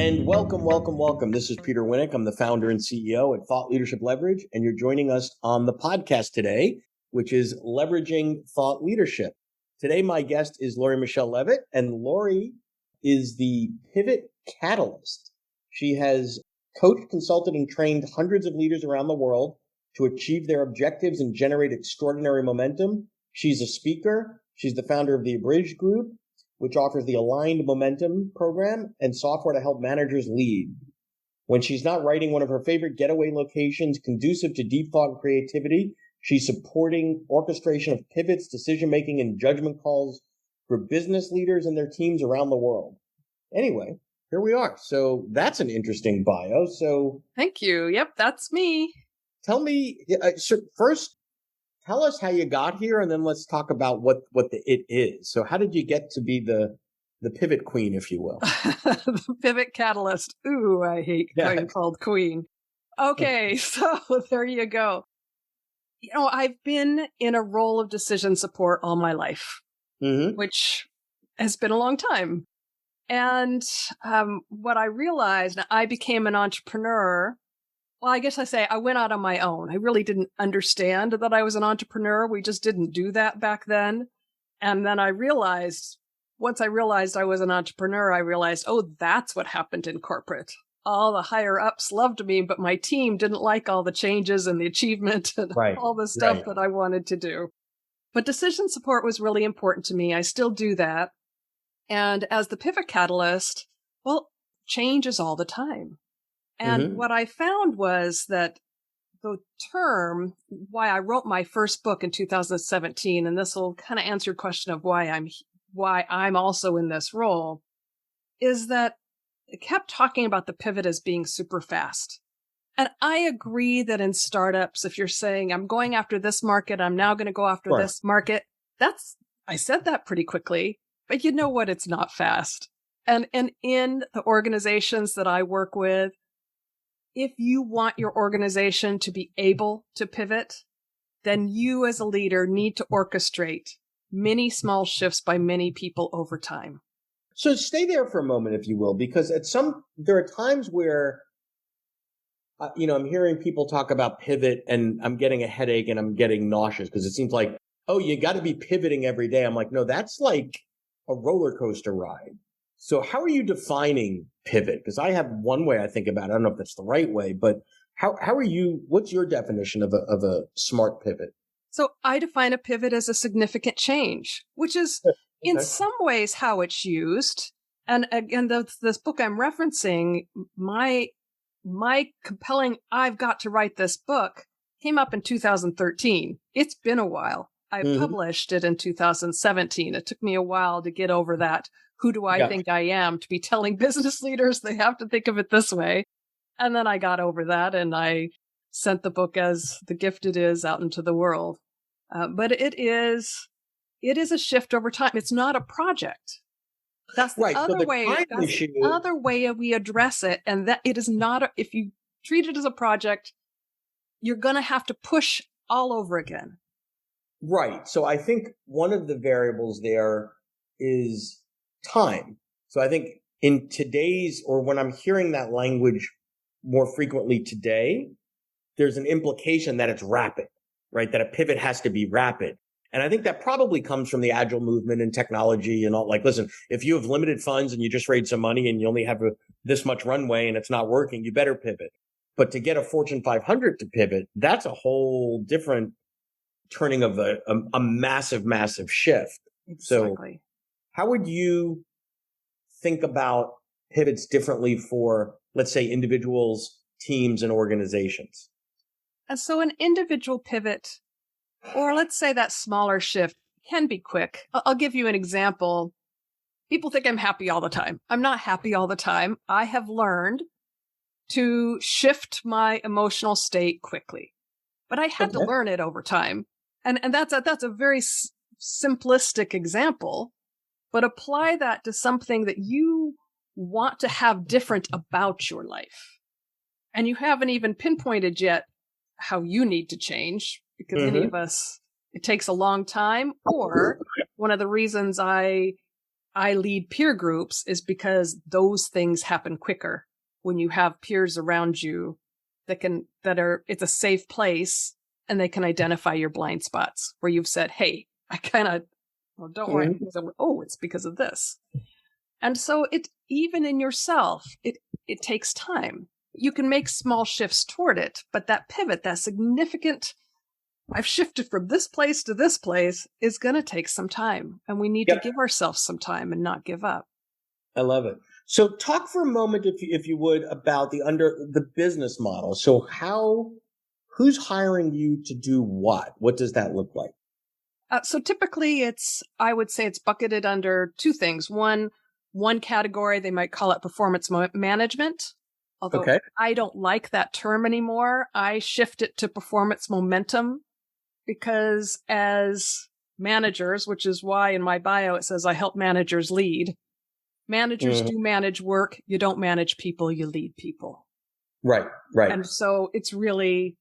And welcome, welcome, welcome. This is Peter Winnick. I'm the founder and CEO at Thought Leadership Leverage, and you're joining us on the podcast today, which is Leveraging Thought Leadership. Today, my guest is Michele Leavitt, and Lori is the pivot catalyst. She has coached, consulted, and trained hundreds of leaders around the world to achieve their objectives and generate extraordinary momentum. She's a speaker. She's the founder of the Abridged Group, which offers the Aligned Momentum program and software to help managers lead. When she's not writing one of her favorite getaway locations conducive to deep thought and creativity, she's supporting orchestration of pivots, decision-making, and judgment calls for business leaders and their teams around the world. Anyway, here we are. So that's an interesting bio. So thank you. Yep, that's me. Tell me, first, tell us how you got here, and then let's talk about what the it is. So how did you get to be the pivot queen, if you will? The pivot catalyst. Ooh, I hate being called queen. Okay, so there you go. You know, I've been in a role of decision support all my life, which has been a long time. And what I realized, I became an entrepreneur. Well, I guess I went out on my own. I really didn't understand that I was an entrepreneur. We just didn't do that back then. And then once I realized I was an entrepreneur, I realized, oh, that's what happened in corporate. All the higher ups loved me, but my team didn't like all the changes and the achievement and all the stuff that I wanted to do. But decision support was really important to me. I still do that. And as the pivot catalyst, well, change is all the time. And what I found was that the term, why I wrote my first book in 2017, and this will kind of answer your question of why I'm also in this role, is that it kept talking about the pivot as being super fast. And I agree that in startups, if you're saying, I'm going after this market, I'm now going to go after this market, I said that pretty quickly, but you know what? It's not fast. And in the organizations that I work with, if you want your organization to be able to pivot, then you as a leader need to orchestrate many small shifts by many people over time. So stay there for a moment, if you will, because there are times where, I'm hearing people talk about pivot and I'm getting a headache and I'm getting nauseous because it seems like, oh, you got to be pivoting every day. I'm like, no, that's like a roller coaster ride. So how are you defining pivot? Because I have one way I think about it. I don't know if that's the right way, but what's your definition of a smart pivot? So I define a pivot as a significant change, which is in some ways how it's used. And again, this book I'm referencing, my compelling, I've got to write this book came up in 2013. It's been a while. I published it in 2017. It took me a while to get over that. Who do I think I am to be telling business leaders they have to think of it this way? And then I got over that and I sent the book as the gift it is out into the world. But it is a shift over time. It's not a project. That's the other way. That's the other way we address it. And that it is not, if you treat it as a project, you're going to have to push all over again. Right. So I think one of the variables there is time. So I think in today's, or when I'm hearing that language more frequently today, there's an implication that it's rapid, right? That a pivot has to be rapid. And I think that probably comes from the agile movement and technology and all. Like, listen, if you have limited funds and you just raised some money and you only have this much runway and it's not working, you better pivot. But to get a Fortune 500 to pivot, that's a whole different turning of a massive, massive shift. Exactly. So how would you think about pivots differently for, let's say, individuals, teams, and organizations? And so an individual pivot, or let's say that smaller shift, can be quick. I'll give you an example. People think I'm happy all the time. I'm not happy all the time. I have learned to shift my emotional state quickly, but I had to learn it over time. And that's a very simplistic example, but apply that to something that you want to have different about your life. And you haven't even pinpointed yet how you need to change, because any of us, it takes a long time. Or one of the reasons I I lead peer groups is because those things happen quicker when you have peers around you it's a safe place and they can identify your blind spots where you've said, hey, don't worry. Oh, it's because of this. And so even in yourself, it takes time. You can make small shifts toward it, but that pivot, that significant, I've shifted from this place to this place, is going to take some time. And we need to give ourselves some time and not give up. I love it. So talk for a moment, if you would, about the business model. So who's hiring you to do what? What does that look like? So typically I would say it's bucketed under two things. One category, they might call it performance management. Although I don't like that term anymore. I shift it to performance momentum because as managers, which is why in my bio it says I help managers lead. Managers do manage work. You don't manage people, you lead people. Right. And so it's really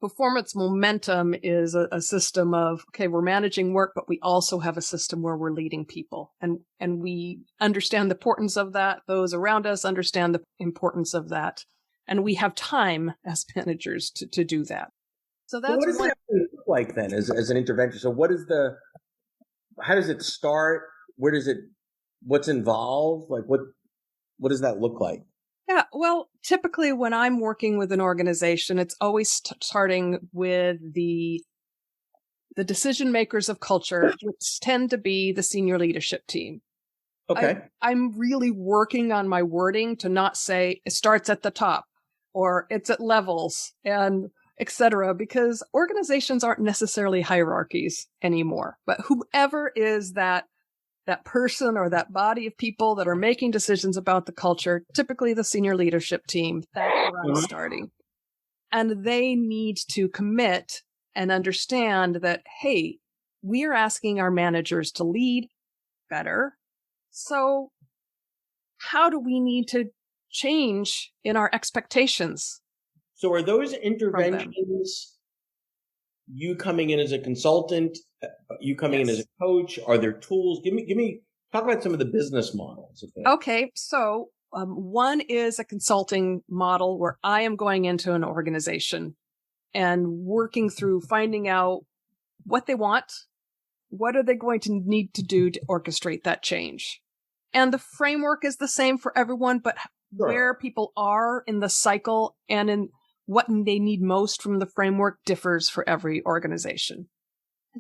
performance momentum is a system of, okay, we're managing work, but we also have a system where we're leading people. And we understand the importance of that. Those around us understand the importance of that. And we have time as managers to do that. So that's what does that look like then as an intervention? So how does it start? What's involved? Like what does that look like? Yeah, well, typically when I'm working with an organization, it's always starting with the decision makers of culture, which tend to be the senior leadership team. Okay. I'm really working on my wording to not say it starts at the top or it's at levels and et cetera, because organizations aren't necessarily hierarchies anymore. But whoever is that person or that body of people that are making decisions about the culture, typically the senior leadership team, that's where I'm starting. And they need to commit and understand that, hey, we are asking our managers to lead better. So how do we need to change in our expectations? So are those interventions you coming in as a consultant, you coming in as a coach? Are there tools? Talk about some of the business models. Okay. So one is a consulting model where I am going into an organization and working through finding out what they want. What are they going to need to do to orchestrate that change? And the framework is the same for everyone, but where people are in the cycle and in what they need most from the framework differs for every organization.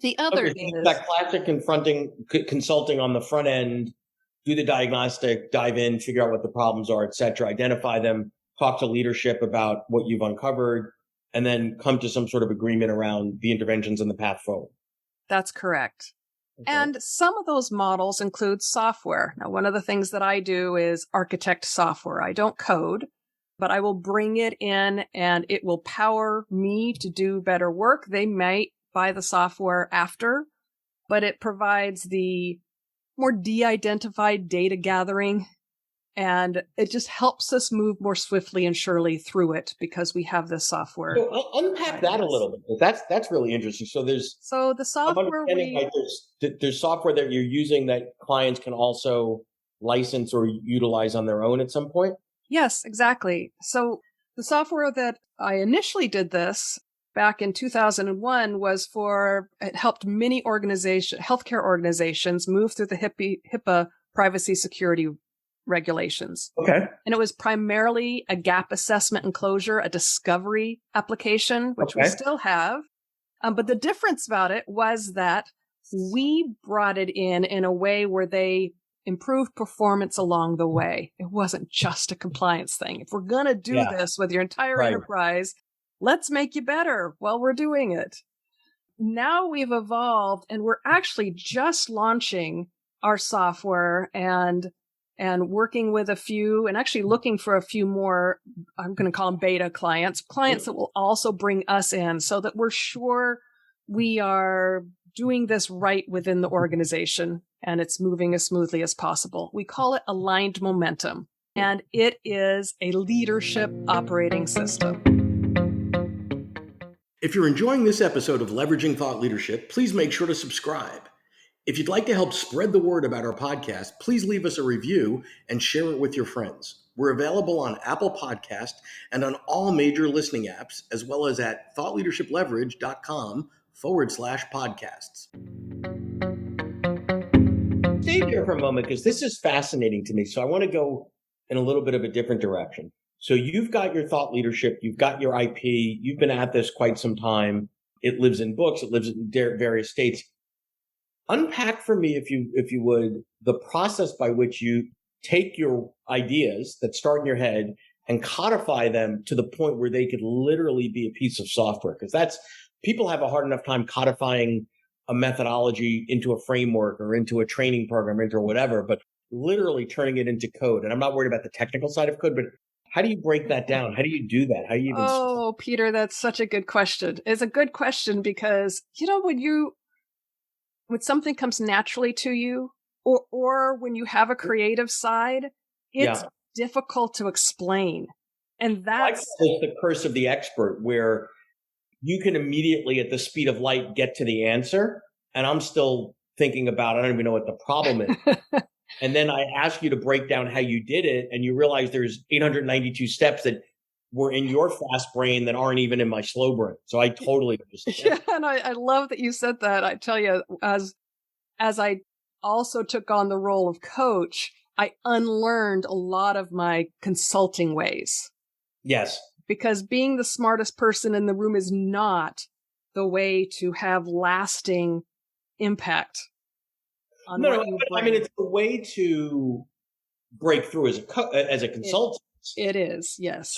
The other is that classic consulting on the front end, do the diagnostic, dive in, figure out what the problems are, et cetera, identify them, talk to leadership about what you've uncovered, and then come to some sort of agreement around the interventions and the path forward. That's correct. Okay. And some of those models include software. Now, one of the things that I do is architect software. I don't code, but I will bring it in and it will power me to do better work. They might buy the software after, but it provides the more de-identified data gathering. And it just helps us move more swiftly and surely through it because we have this software. So unpack that a little bit. That's really interesting. So the software there's software that you're using that clients can also license or utilize on their own at some point? Yes, exactly. So the software that I initially did this back in 2001 it helped many healthcare organizations move through the HIPAA privacy security regulations. Okay. And it was primarily a gap assessment and closure, a discovery application, which we still have. But the difference about it was that we brought it in a way where they improved performance along the way. It wasn't just a compliance thing. If we're going to do this with your entire enterprise, let's make you better while we're doing it. Now we've evolved and we're actually just launching our software and working with a few and actually looking for a few more, I'm going to call them beta clients that will also bring us in so that we're sure we are doing this right within the organization and it's moving as smoothly as possible. We call it aligned momentum, and it is a leadership operating system. If you're enjoying this episode of Leveraging Thought Leadership, please make sure to subscribe. If you'd like to help spread the word about our podcast, please leave us a review and share it with your friends. We're available on Apple Podcast and on all major listening apps, as well as at thoughtleadershipleverage.com/podcasts. Stay there for a moment because this is fascinating to me. So I want to go in a little bit of a different direction. So you've got your thought leadership, you've got your IP, you've been at this quite some time. It lives in books, it lives in various states. Unpack for me, if you would, the process by which you take your ideas that start in your head and codify them to the point where they could literally be a piece of software. Because that's, people have a hard enough time codifying a methodology into a framework or into a training program, into whatever, but literally turning it into code. And I'm not worried about the technical side of code, but how do you break that down? How do you do that? How do you even? Oh, Peter, that's such a good question. It's a good question because, when something comes naturally to you, or when you have a creative side, it's difficult to explain. And that's the curse of the expert, where you can immediately at the speed of light get to the answer. And I'm still thinking about, I don't even know what the problem is. And then I ask you to break down how you did it. And you realize there's 892 steps that were in your fast brain that aren't even in my slow brain. So I totally understand. Yeah, and I love that you said that. I tell you, as I also took on the role of coach, I unlearned a lot of my consulting ways. Yes. Because being the smartest person in the room is not the way to have lasting impact on what you bring. I mean, it's the way to break through as a consultant. It is, yes.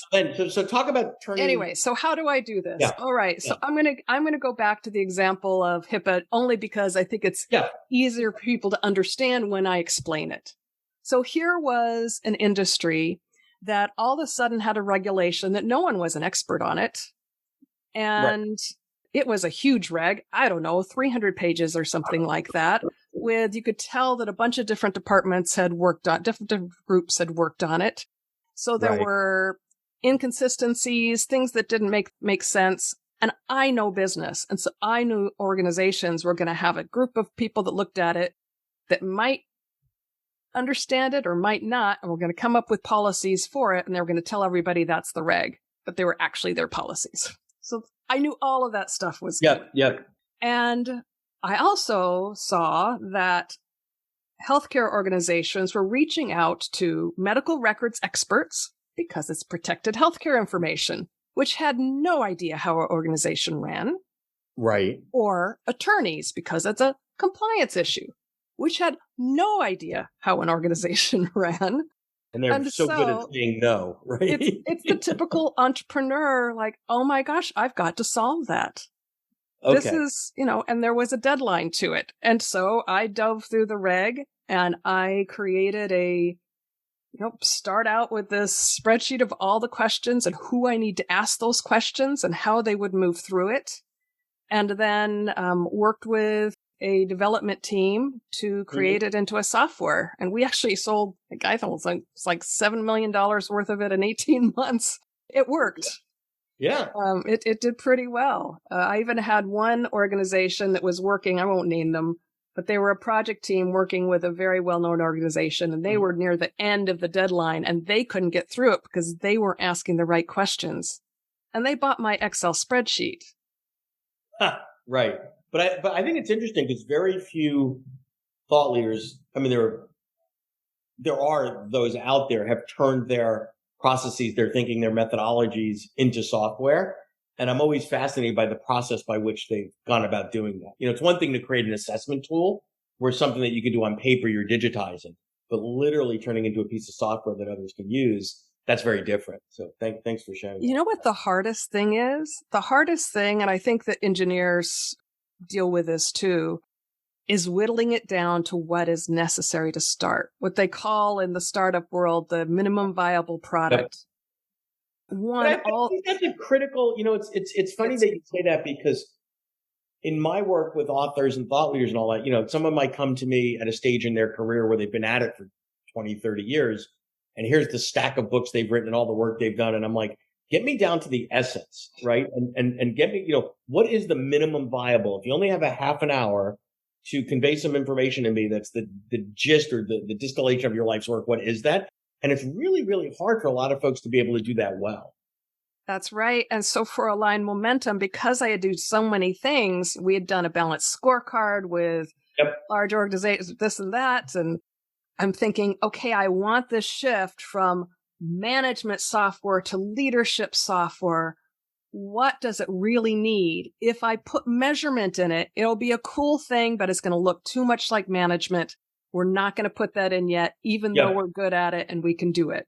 So talk about turning. Anyway, so how do I do this? Yeah. All right. So I'm gonna go back to the example of HIPAA only because I think it's easier for people to understand when I explain it. So here was an industry that all of a sudden had a regulation that no one was an expert on it. And it was a huge reg, I don't know, 300 pages or something like that, you could tell that a bunch of different departments had worked on, different groups had worked on it. So there were inconsistencies, things that didn't make sense. And I know business. And so I knew organizations were going to have a group of people that looked at it that might understand it or might not. And we're going to come up with policies for it. And they were going to tell everybody that's the reg, but they were actually their policies. So I knew all of that stuff was good. And I also saw that healthcare organizations were reaching out to medical records experts because it's protected healthcare information, which had no idea how our organization ran. Right. Or attorneys because it's a compliance issue, which had no idea how an organization ran. And they're so good at saying no, right? It's the typical entrepreneur, like, oh my gosh, I've got to solve that. Okay. This is, and there was a deadline to it. And so I dove through the reg and I created start out with this spreadsheet of all the questions and who I need to ask those questions and how they would move through it. And then worked with a development team to create it into a software. And we actually sold, I thought it was like $7 million worth of it in 18 months. It worked. Yeah. It did pretty well. I even had one organization that was working, I won't name them, but they were a project team working with a very well-known organization, and they were near the end of the deadline, and they couldn't get through it because they weren't asking the right questions. And they bought my Excel spreadsheet. Right. But I think it's interesting because very few thought leaders, I mean, there are those out there have turned their processes, their thinking, their methodologies into software. And I'm always fascinated by the process by which they've gone about doing that. It's one thing to create an assessment tool where something that you can do on paper, you're digitizing, but literally turning into a piece of software that others can use, that's very different. So thanks for sharing. You know what the hardest thing is? The hardest thing, and I think that engineers deal with this too, is whittling it down to what is necessary to start. What they call in the startup world, the minimum viable product. Yep. I think that's a critical, it's funny that you say that because in my work with authors and thought leaders and all that, someone might come to me at a stage in their career where they've been at it for 20, 30 years. And here's the stack of books they've written and all the work they've done. And I'm like, get me down to the essence, right? And get me, what is the minimum viable? If you only have a half an hour to convey some information to me that's the gist or the distillation of your life's work. What is that? And it's really, really hard for a lot of folks to be able to do that well. That's right. And so for Align Momentum, because I had to do so many things, we had done a balanced scorecard with large organizations, this and that. And I'm thinking, okay, I want this shift from management software to leadership software. What does it really need? If I put measurement in it, it'll be a cool thing, but it's going to look too much like management. We're not going to put that in yet, even though we're good at it and we can do it.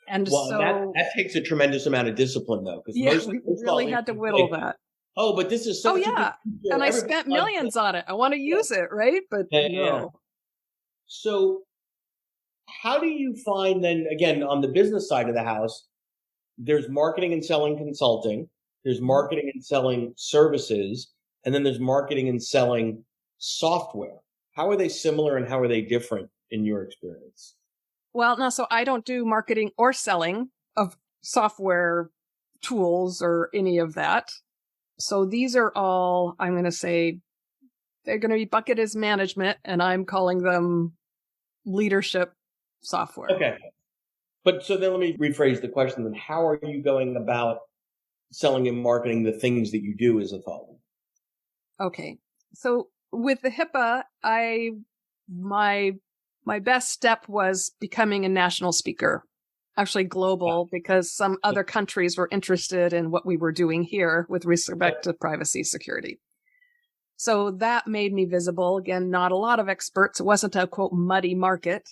And so that takes a tremendous amount of discipline, though, because we really had to whittle that. Oh, but this is such a good feature. And I spent millions on it. I want to use it, right? But no. So how do you find then, again, on the business side of the house, there's marketing and selling consulting, there's marketing and selling services, and then there's marketing and selling software. How are they similar and how are they different in your experience? Well, no, so I don't do marketing or selling of software tools or any of that. So these are all, I'm going to say, they're going to be bucketed as management, and I'm calling them leadership software. Okay. But so then let me rephrase the question then. How are you going about selling and marketing the things that you do as a thought leader? Okay. So with the HIPAA, my best step was becoming a national speaker, actually global, because some other countries were interested in what we were doing here with respect to privacy security. So that made me visible. Again, not a lot of experts. It wasn't a, quote, muddy market.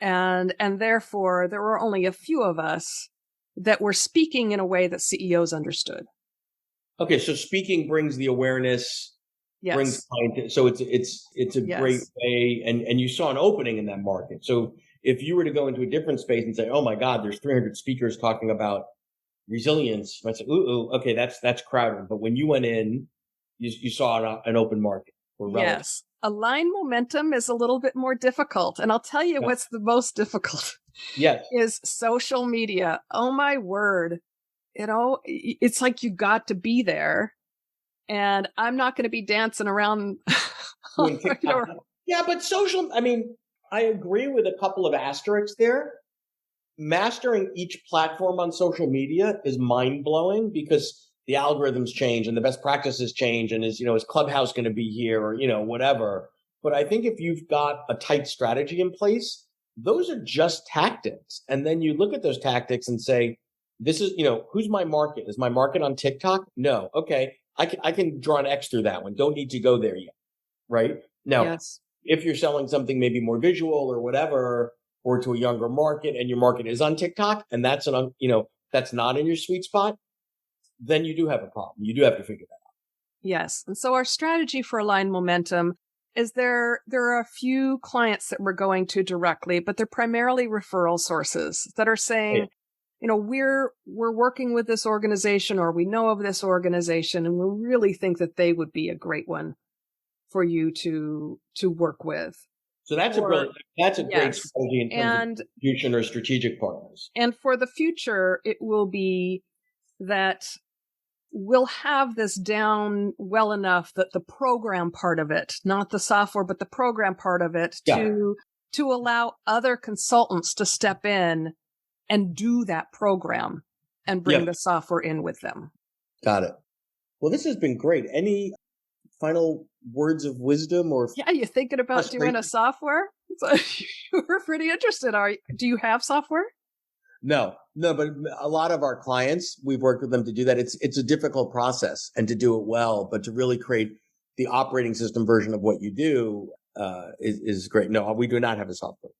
And therefore, there were only a few of us that were speaking in a way that CEOs understood. Okay, so speaking brings the awareness. Yes. Brings client. So it's a great way, and you saw an opening in that market. So if you were to go into a different space and say, "Oh my God, there's 300 speakers talking about resilience," you might say, "Ooh, okay, that's crowded." But when you went in, you saw an open market. Yes, Align Momentum is a little bit more difficult, and I'll tell you what's the most difficult. Yes, is social media. Oh my word! You know, it's like you got to be there. And I'm not going to be dancing around. Yeah, but social, I mean, I agree with a couple of asterisks there. Mastering each platform on social media is mind blowing because the algorithms change and the best practices change. And is Clubhouse going to be here or, whatever. But I think if you've got a tight strategy in place, those are just tactics. And then you look at those tactics and say, this is, who's my market? Is my market on TikTok? No. Okay. I can draw an X through that one. Don't need to go there yet. Right? Now, if you're selling something maybe more visual or whatever, or to a younger market and your market is on TikTok and that's that's not in your sweet spot, then you do have a problem. You do have to figure that out. Yes. And so our strategy for Align Momentum is there are a few clients that we're going to directly, but they're primarily referral sources that are saying, we're working with this organization or we know of this organization and we really think that they would be a great one for you to work with. So that's a great strategy in terms of distribution or strategic partners. And for the future, it will be that we'll have this down well enough that the program part of it, not the software, but the program part of it to allow other consultants to step in and do that program and bring the software in with them. Got it. Well, this has been great. Any final words of wisdom or? Yeah, you're thinking about doing a software? So you're pretty interested. Do you have software? No, but a lot of our clients, we've worked with them to do that. It's a difficult process and to do it well, but to really create the operating system version of what you do is great. No, we do not have a software.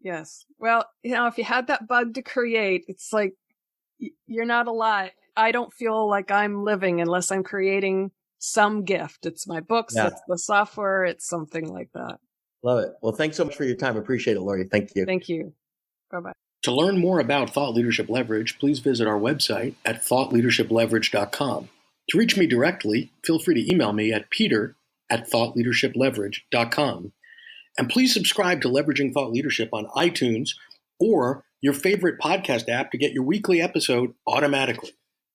Yes. Well, if you had that bug to create, it's like you're not alive. I don't feel like I'm living unless I'm creating some gift. It's my books, it's the software, it's something like that. Love it. Well, thanks so much for your time. Appreciate it, Lori. Thank you. Thank you. Bye-bye. To learn more about Thought Leadership Leverage, please visit our website at thoughtleadershipleverage.com. To reach me directly, feel free to email me at peter@thoughtleadershipleverage.com. And please subscribe to Leveraging Thought Leadership on iTunes or your favorite podcast app to get your weekly episode automatically.